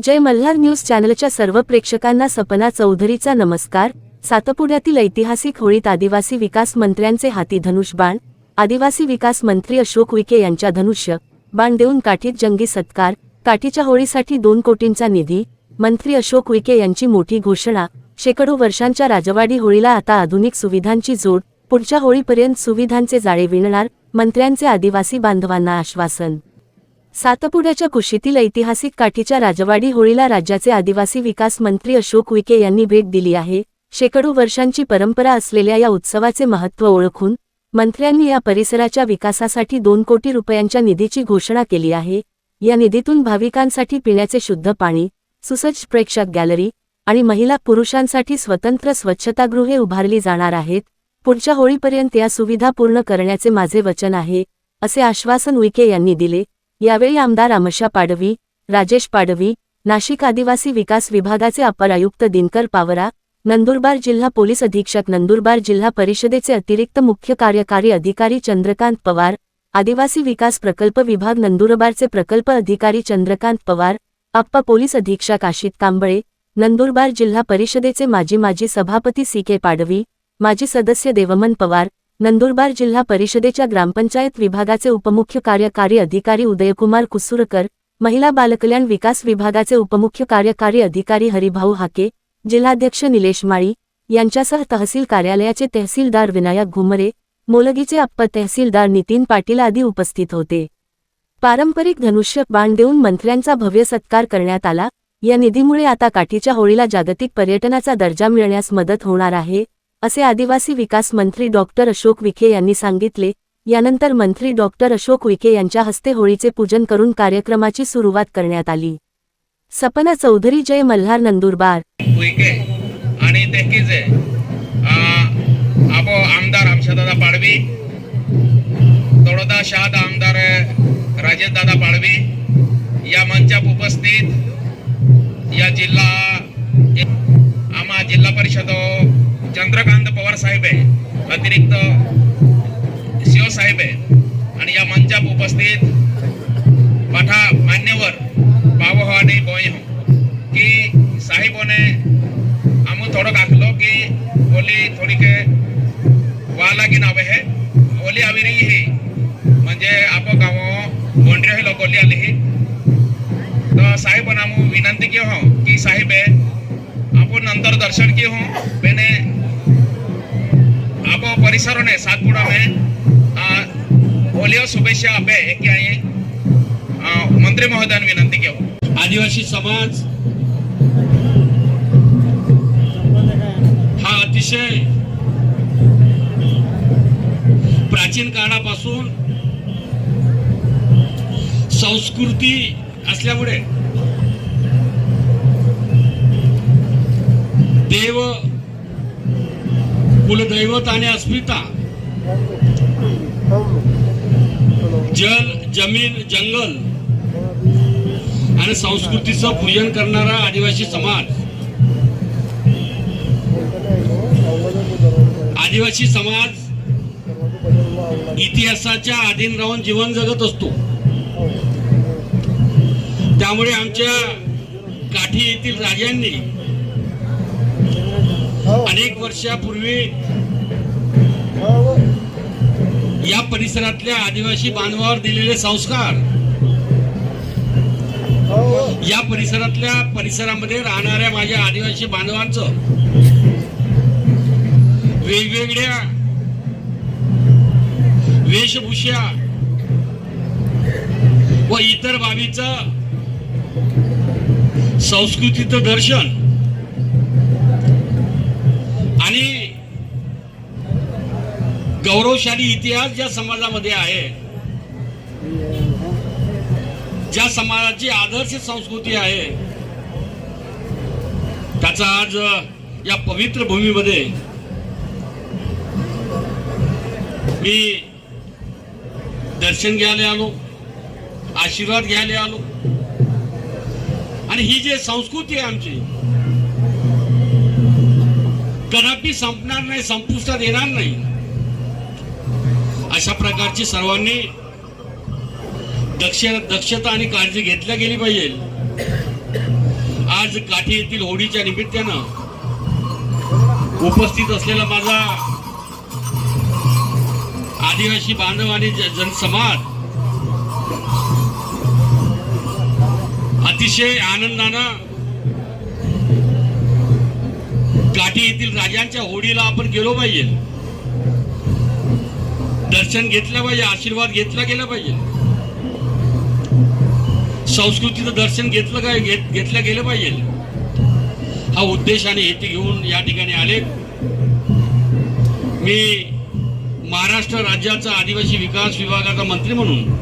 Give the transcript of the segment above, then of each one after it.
जय Malhar news चॅनलच्या सर्व प्रेक्षकांना सपना चौधरीचा नमस्कार। सातपुड्यातील ऐतिहासिक होळीत आदिवासी विकास मंत्र्यांचे हाती धनुष्यबाण। आदिवासी विकास मंत्री अशोक उईके यांच्या धनुष्य बाण देऊन काठीत जंगी सत्कार। काठीच्या होळीसाठी 2 कोटींचा निधी। मंत्री अशोक उईके यांची मोठी घोषणा। शेकडो वर्षांच्या राजवाडी होळीला आता आधुनिक सुविधांची जोड। पुढच्या होळीपर्यंत सुविधांचे जाळे विणणार, मंत्र्यांचे आदिवासी बांधवांना आश्वासन। सातपुड्याच्या कुशीतील ऐतिहासिक काठीच्या राजवाडी होळीला राज्याचे आदिवासी विकास मंत्री अशोक उईके यांनी भेट दिली आहे। शेकडो वर्षांची परंपरा असलेल्या या उत्सवाचे महत्त्व ओळखून मंत्र्यांनी या परिसराच्या विकासासाठी 2 कोटी रुपयांच्या निधीची घोषणा केली आहे। या निधीतून भाविकांसाठी पिण्याचे शुद्ध पाणी, सुसज्ज प्रेक्षक गॅलरी आणि महिला पुरुषांसाठी स्वतंत्र स्वच्छतागृहे उभारली जाणार आहेत। पुढच्या होळीपर्यंत या सुविधा पूर्ण करण्याचे माझे वचन आहे, असे आश्वासन उईके यांनी दिले। यावेळी आमदार आमशा पाडवी, राजेश पाडवी, नाशिक आदिवासी विकास विभागाचे अपर आयुक्त दिनकर पावरा, नंदुरबार जिल्हा पोलीस अधीक्षक, नंदुरबार जिल्हा परिषदेचे अतिरिक्त मुख्य कार्यकारी अधिकारी चंद्रकांत पवार, आदिवासी विकास प्रकल्प विभाग नंदुरबारचे प्रकल्प अधिकारी चंद्रकांत पवार, अप्पा पोलीस अधीक्षक आशित कांबळे, नंदुरबार जिल्हा परिषदेचे माजी सभापती सी.के. पाडवी, माजी सदस्य देवमन पवार, नंदुरबार जिल्हा परिषदेच्या ग्रामपंचायत विभागाचे उपमुख्य कार्यकारी अधिकारी उदयकुमार कुसुरकर, महिला बालकल्याण विकास विभागाचे उपमुख्य कार्यकारी अधिकारी हरिभाऊ हाके, जिल्हाध्यक्ष निलेश माळी यांच्यासह तहसील कार्यालयाचे तहसीलदार विनायक घुमरे, मोलगीचे अप्पर तहसीलदार नितीन पाटील आदी उपस्थित होते। पारंपरिक धनुष्य बाण देऊन मंत्र्यांचा भव्य सत्कार करण्यात आला। या निधीमुळे आता काठीच्या होळीला जागतिक पर्यटनाचा दर्जा मिळण्यास मदत होणार आहे, असे आदिवासी विकास मंत्री डॉक्टर अशोक उईके यांनी सांगितले। यानंतर मंत्री डॉक्टर अशोक उईके यांच्या हस्ते होळीचे पूजन करून कार्यक्रमाची सुरुवात करण्यात आली। सपना चौधरी, जय मल्हार, नंदुरबार। उईके आणि तेकीचे आपो आमदार आमशादादा पाडवी, तळोदा शहाद आमदार राजेश दादा पाडवी या मंचाप उपस्थित या जिल्हा परिषद चंद्रकांत पवार साहेब आहे, अतिरिक्त सीओ साहेब आहे आणि या मंचाप उपस्थित पाठा मान्यवर बाबो आणि बोय की साहेबोने आम थोड़ा काखलो कि ओली थोड़ी के वाला की नावे है ओली आवी रही है म्हणजे आप गाँव बोंडरी ही लोक ओली आली ही तो साहेब आम विनंती की हो कि साहेब है आप नंतर दर्शन की हो मैंने आप परिसरों ने सातपुड़ा में होलियो शुभेच्छा आपे एक मंत्री महोदय विनंती की हो। आदिवासी समाज हा अतिशय प्राचीन काळापासून संस्कृती असल्यामुळे देव, कुलदैवत आणि अस्मिता, जल, जमीन, जंगल आणि संस्कृतीचं पूजन करणारा आदिवासी समाज, आदिवासी समाज इतिहासाच्या अधीन राहून जीवन जगत असतो। त्यामुळे आमच्या काठी येथील राजांनी अनेक वर्षापूर्वी या परिसरातल्या आदिवासी बांधवांवर दिलेले संस्कार, या परिसरामध्ये राहणाऱ्या माझ्या आदिवासी बांधवांचं वेगवेगळ्या वेशभूषा व इतर बाबीचं संस्कृतीचं दर्शन आणि गौरवशाली इतिहास ज्या समाजामध्ये आहे, ज्या समाजाची आदर्श संस्कृती आहे, त्याचा आज या पवित्र भूमीमध्ये मी दर्शन घ्यायला आलो, आशीर्वाद घ्यायला आलो आणि ही जी संस्कृती आहे आमची कदापि संपणार नाही, संपुष्टात येणार नाही। अशा प्रकारची सर्वांनी दक्षता आणि काळजी घेतल्या गेली पाहिजे। आज काठी येथील होळीच्या निमित्तानं उपस्थित असलेला माझा आदिवासी बांधव आणि जनसमाज अतिशय आनंदानं काठी येथील राजांच्या होळीला आपण गेलो पाहिजे, दर्शन घेतलं पाहिजे, आशीर्वाद घेतला गेला पाहिजे, संस्कृतीचं दर्शन घेतलं गेलं पाहिजे. हा उद्देश आणि हेतू घेऊन या ठिकाणी आले. मी महाराष्ट्र राज्याचा आदिवासी विकास विभागाचा मंत्री म्हणून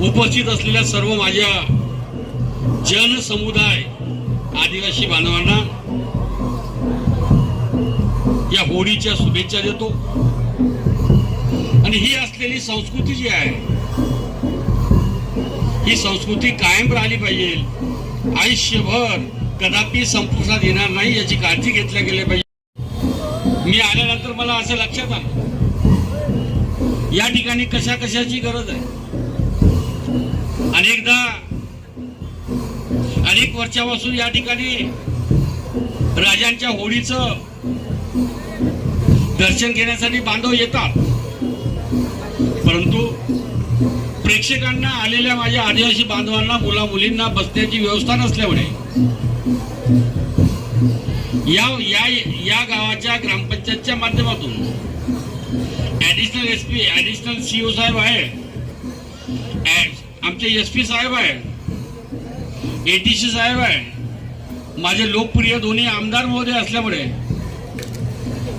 उपस्थित असलेल्या सर्व माझ्या जनसमुदाय आदिवासी बांधवांना या होळीच्या शुभेच्छा देतो. आणि ही असलेली संस्कृती जी आहे, ही संस्कृती कायम राहिली पाहिजे, आयुष्यभर कदापि संपुष्टात येणार नाही याची काळजी घेतल्या गेली पाहिजे. मी आल्यानंतर मला असं लक्षात आलं, या ठिकाणी कशाची गरज आहे. अनेक वर्षापासून या ठिकाणी राजांच्या होळीचं दर्शन घेण्यासाठी बांधव येतात, परंतु प्रेक्षकांना आलेल्या माझ्या आदिवासी बांधवांना, मुला मुलींना बसण्याची व्यवस्था नसल्यामुळे या गावाच्या ग्रामपंचायतच्या माध्यमातून ऍडिशनल एसपी, ऍडिशनल सीओ साहेब आहे, आमचे एसपी साहेब आहे, एटीसी साहेब आहे, माझे लोकप्रिय दोन्ही आमदार महोदय असल्यामुळे,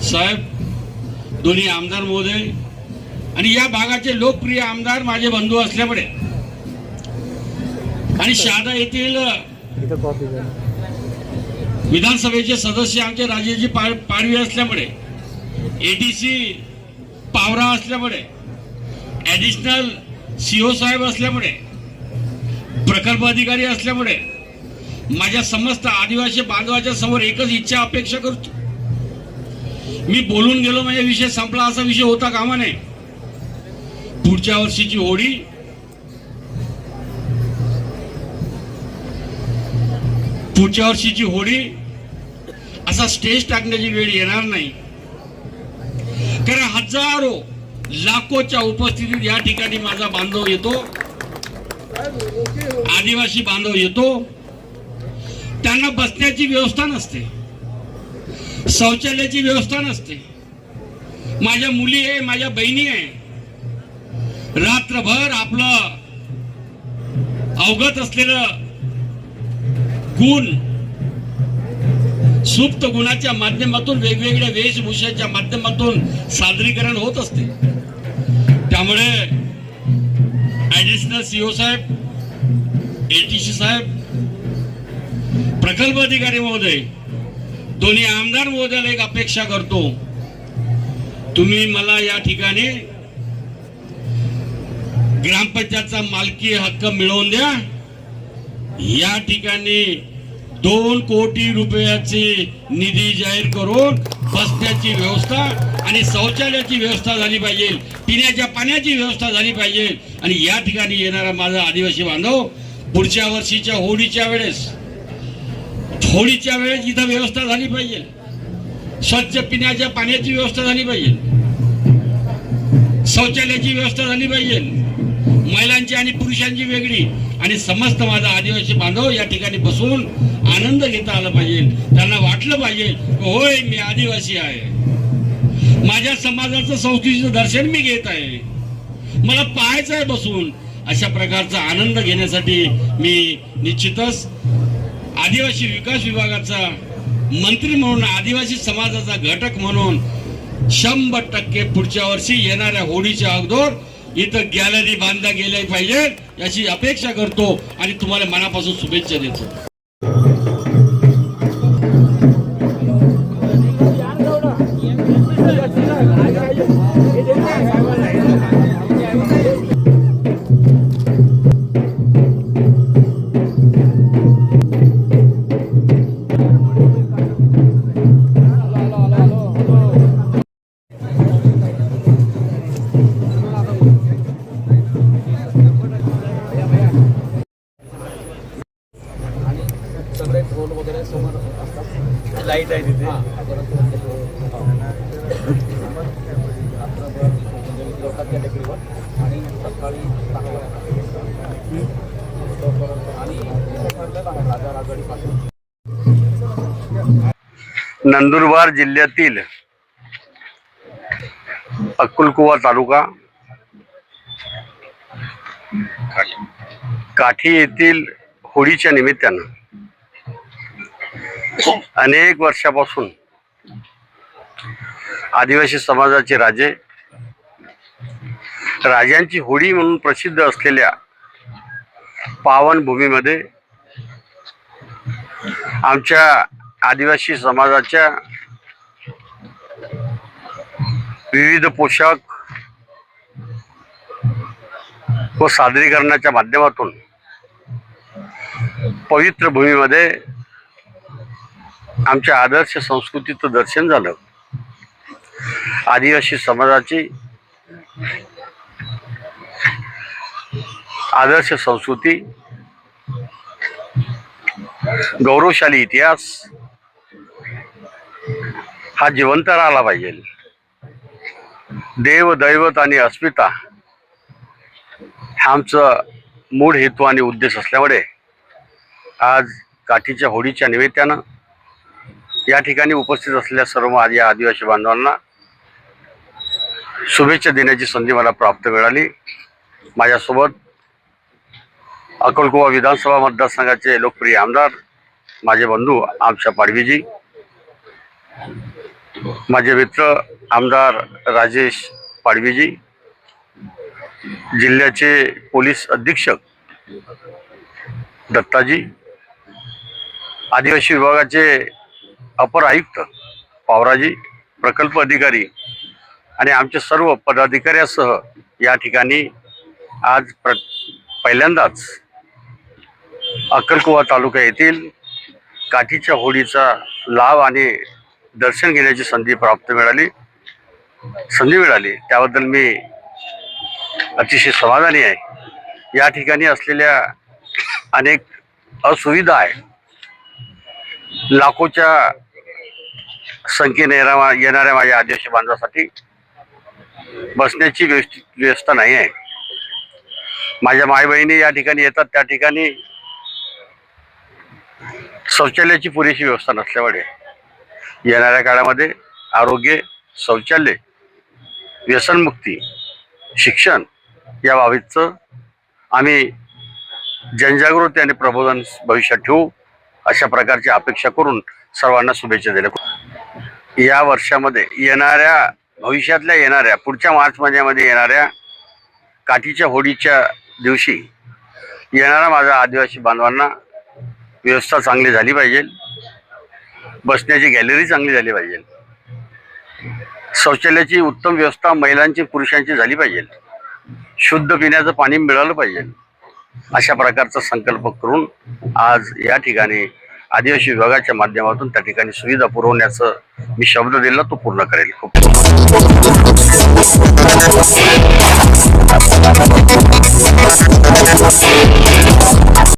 साहेब दोन्ही आमदार महोदय आणि या भागाचे लोकप्रिय आमदार माझे बंधू असल्यामुळे आणि शहादा येथील विधानसभेचे सदस्य आमचे राजेजी पाडवी असल्यामुळे, एटीसी पावरा असल्यामुळे, ऍडिशनल सीओ साहेब असल्यामुळे, प्रकल्प अधिकारी असल्यामुळे माझ्या समस्त आदिवासी बांधवाच्या समोर एकच इच्छा अपेक्षा करतो, मी बोलून गेलो म्हणजे विषय संपला असा विषय होता कामा नये. पुढच्या वर्षीची होळी असा स्टेज टाकण्याची वेळ येणार नाही, कारण हजारो लाखोच्या उपस्थितीत या ठिकाणी माझा बांधव येतो, आदिवासी बांधव येतो. त्यांना बसण्याची व्यवस्था नसते, शौचालयाची व्यवस्था नसते. माझ्या मुली आहे, माझ्या बहिणी आहे, रात्रभर आपलं अवगत असलेलं गुण, सुप्त गुणाच्या माध्यमातून, वेगवेगळ्या वेशभूषेच्या माध्यमातून सादरीकरण होत असते. त्यामुळे ऍडिशनल सीओ साहेब, एटीसी साहेब, प्रकल्प अधिकारी महोदय, दोन्ही आमदार महोदयाला एक अपेक्षा करतो, तुम्ही मला या ठिकाणी ग्रामपंचायतचा मालकी हक्क मिळवून द्या. या ठिकाणी 2 कोटी रुपयाची निधी जाहीर करून बसण्याची व्यवस्था आणि शौचालयाची व्यवस्था झाली पाहिजे, पिण्याच्या पाण्याची व्यवस्था झाली पाहिजे. आणि या ठिकाणी येणारा माझा आदिवासी बांधव पुढच्या वर्षीच्या होळीच्या वेळेस इथं व्यवस्था झाली पाहिजे, स्वच्छ पिण्याच्या पाण्याची व्यवस्था झाली पाहिजे, शौचालयाची व्यवस्था झाली पाहिजे, महिलांची आणि पुरुषांची वेगळी, आणि समस्त माझा आदिवासी बांधव या ठिकाणी बसून आनंद घेता आला पाहिजे. त्यांना वाटलं पाहिजे होय मी आदिवासी आहे, माझ्या समाजाचं संस्कृतीचं दर्शन मी घेत आहे, मला पाहायचं आहे बसून. अशा प्रकारचा आनंद घेण्यासाठी मी निश्चितच आदिवासी विकास विभागाचा मंत्री म्हणून, आदिवासी समाजाचा घटक म्हणून 100% पुढच्या वर्षी येणाऱ्या होळीच्या अगोदर इथं गॅलरी बांधल्या गेल्या पाहिजे याची अपेक्षा करतो आणि तुम्हाला मनापासून शुभेच्छा देतो. त्या टेकडीवर आणि सकाळी 6 वाजता आणि ठरलेलं आहे राजा आघाडीपासून. नंदुरबार जिल्ह्यातील अक्कलकुवा तालुका काठी येथील होळीच्या निमित्तानं अनेक वर्षापासून आदिवासी समाजाचे राजांची होळी म्हणून प्रसिद्ध असलेल्या पावनभूमीमध्ये आमच्या आदिवासी समाजाच्या विविध पोशाख व सादरीकरणाच्या माध्यमातून पवित्र भूमीमध्ये आमच्या आदर्श संस्कृतीचं दर्शन झालं. आदिवासी समाजाची आदर्श संस्कृती, गौरवशाली इतिहास हा जिवंत राहिला पाहिजे. देव, दैवत आणि अस्मिता हा आमचं मूळ हेतू आणि उद्देश असल्यामुळे आज काठीच्या होळीच्या निमित्तानं या ठिकाणी उपस्थित असलेल्या सर्व या आदिवासी बांधवांना शुभेच्छा देण्याची संधी मला प्राप्त मिळाली. माझ्यासोबत अक्कलकुवा विधानसभा मतदारसंघाचे लोकप्रिय आमदार माझे बंधू आमच्या पाडवीजी, माझे मित्र आमदार राजेश पाडवीजी, जिल्ह्याचे पोलीस अधीक्षक दत्ताजी, आदिवासी विभागाचे अपर आयुक्त पावराजी, प्रकल्प अधिकारी आणि आमचे सर्व पदाधिकाऱ्यासह या ठिकाणी आज पहिल्यांदाच अक्कलकुवा तालुका येथील काठीच्या होळीचा लाभ आणि दर्शन घेण्याची संधी मिळाली. त्याबद्दल मी अतिशय समाधानी आहे. या ठिकाणी असलेल्या अनेक असुविधा आहे. लाखोच्या संख्येने येणाऱ्या माझ्या आदिवासी बांधवासाठी बसण्याची व्यवस्था नाही आहे. माझ्या माय बहिणी या ठिकाणी येतात, त्या ठिकाणी शौचालयाची पुरेशी व्यवस्था नसल्यामुळे येणाऱ्या काळामध्ये आरोग्य, शौचालय, व्यसनमुक्ती, शिक्षण या बाबतीचं आम्ही जनजागृती आणि प्रबोधन भविष्यात ठेवू अशा प्रकारची अपेक्षा करून सर्वांना शुभेच्छा दिल्या. या वर्षामध्ये भविष्यातल्या पुढच्या मार्च महिन्यामध्ये येणाऱ्या काठीच्या होळीच्या दिवशी येणाऱ्या माझ्या आदिवासी बांधवांना व्यवस्था चांगली झाली पाहिजे, बसण्याची गॅलरी चांगली झाली पाहिजे, शौचालयाची उत्तम व्यवस्था महिलांची पुरुषांची झाली पाहिजे, शुद्ध पिण्याचं पाणी मिळालं पाहिजे. अशा प्रकारचा संकल्प करून आज या ठिकाणी आदिवासी विभागाच्या माध्यमातून त्या ठिकाणी सुविधा पुरवण्याचं मी शब्द दिला तो पूर्ण करेल. खूप